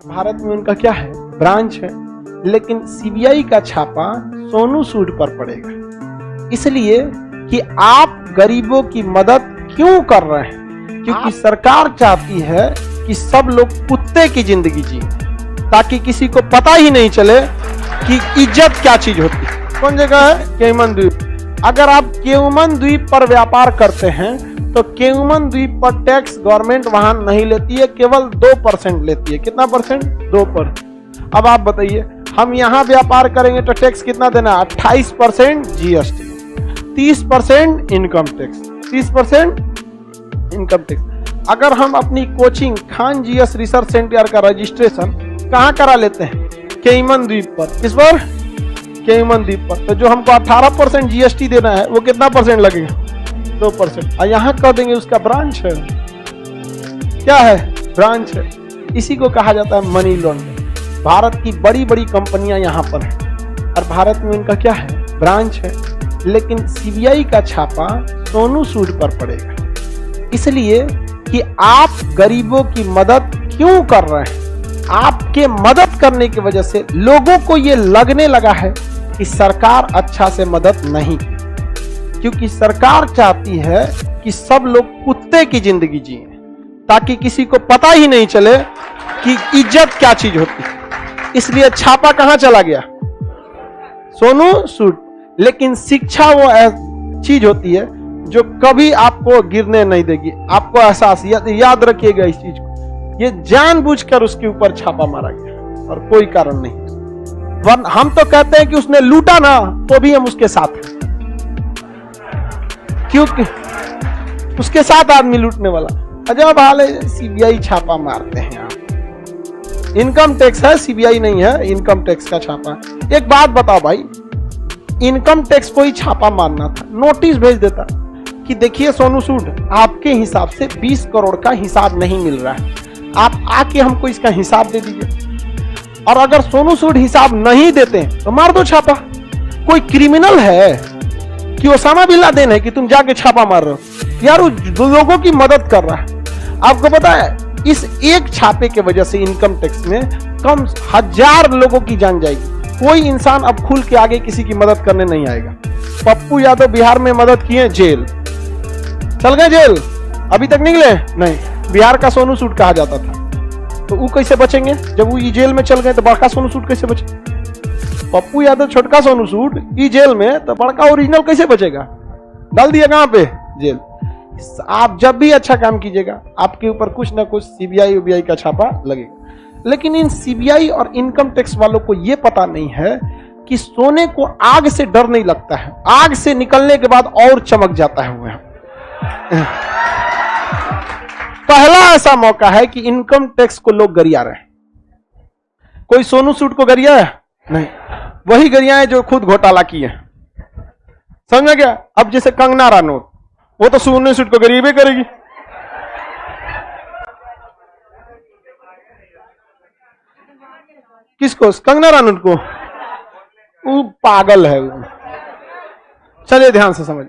भारत में उनका क्या है, ब्रांच है, लेकिन सीबीआई का छापा सोनू सूद पर पड़ेगा, इसलिए कि आप गरीबों की मदद क्यों कर रहे हैं? क्योंकि सरकार चाहती है कि सब लोग कुत्ते की जिंदगी जिए, ताकि किसी को पता ही नहीं चले कि इज्जत क्या चीज होती है। कौन जगह है? केयमन द्वीप। अगर आप केयमन द्वीप पर व्यापार करते हैं तो केयमन द्वीप पर टैक्स गवर्नमेंट वहां नहीं लेती है, केवल 2% लेती है। कितना परसेंट? 2%। अब आप बताइए, हम यहां व्यापार करेंगे तो टैक्स कितना देना? 28% GST, 30% income tax, 30% income tax. अगर हम अपनी coaching Khan GS research centre का रजिस्ट्रेशन कहां करा लेते हैं? केयमन द्वीप पर। किस पर? केयमन द्वीप पर। तो जो हमको 18% जीएसटी देना है वो कितना परसेंट लगेगा? 2%। और यहां कह देंगे उसका ब्रांच है। क्या है? ब्रांच है। इसी को कहा जाता है मनी लॉन्ड्रिंग। भारत की बड़ी बड़ी कंपनियां यहां पर हैं और भारत में उनका क्या है, ब्रांच है, लेकिन सीबीआई का छापा सोनू सूद पर पड़ेगा, इसलिए कि आप गरीबों की मदद क्यों कर रहे हैं? आपके मदद करने की वजह से लोगों को यह लगने लगा है कि सरकार अच्छा से मदद नहीं, क्योंकि सरकार चाहती है कि सब लोग कुत्ते की जिंदगी जिए, ताकि किसी को पता ही नहीं चले कि इज्जत क्या चीज होती है। इसलिए छापा कहां चला गया? सोनू सूद। लेकिन शिक्षा वो चीज होती है जो कभी आपको गिरने नहीं देगी। आपको एहसास याद रखिएगा इस चीज को। ये जानबूझकर उसके ऊपर छापा मारा गया और कोई कारण नहीं। हम तो कहते हैं कि उसने लूटा ना, तो भी हम उसके साथ हैं, क्योंकि उसके साथ आदमी लूटने वाला। अजब हाल है। सीबीआई छापा मारते हैं आप। इनकम टैक्स है, सीबीआई नहीं है, इनकम टैक्स का छापा। एक बात बताओ भाई, इनकम टैक्स को ही छापा मारना था, नोटिस भेज देता कि देखिए सोनू सूद, आपके हिसाब से 20 करोड़ का हिसाब नहीं मिल रहा है, आप आके हमको इसका हिसाब दे दीजिए। और अगर सोनू सूद हिसाब नहीं देते तो मार दो छापा। कोई क्रिमिनल है कि ओसामा बिन लादेन है कि तुम जाके छापा मार रहे हो? यार वो लोगों की मदद कर रहा है। आपको पता है इस एक छापे के वजह से इनकम टैक्स में कम 1000 लोगों की जान जाएगी। कोई इंसान अब खुल के आगे किसी की मदद करने नहीं आएगा। पप्पू यादव बिहार में मदद किए, जेल चल गए, जेल अभी तक निकले नहीं। बिहार का सोनू सूद कहा जाता था, तो वो कैसे बचेंगे? जब वो जेल में चल गए तो बड़का सोनू सूद कैसे बचे? पप्पू यादव छोटका सोनू सूद ई जेल में, तो बड़का ओरिजिनल कैसे बचेगा? डाल दिया कहां पे? जेल। आप जब भी अच्छा काम कीजिएगा आपके ऊपर कुछ ना कुछ सीबीआई उबीआई का छापा लगेगा। लेकिन इन सीबीआई और इनकम टैक्स वालों को यह पता नहीं है कि सोने को आग से डर नहीं लगता है, आग से निकलने के बाद और चमक जाता है। वो पहला ऐसा मौका है कि इनकम टैक्स को लोग गरिया रहे। कोई सोनू सूद को गरिया है? नहीं। वही गरिया है जो खुद घोटाला किए। समझ गया? अब जैसे कंगना रनौत, वो तो सोनू सूद को गरीबे करेगी। किसको? कंगना रनौत को। वो पागल है। चलिए ध्यान से समझ।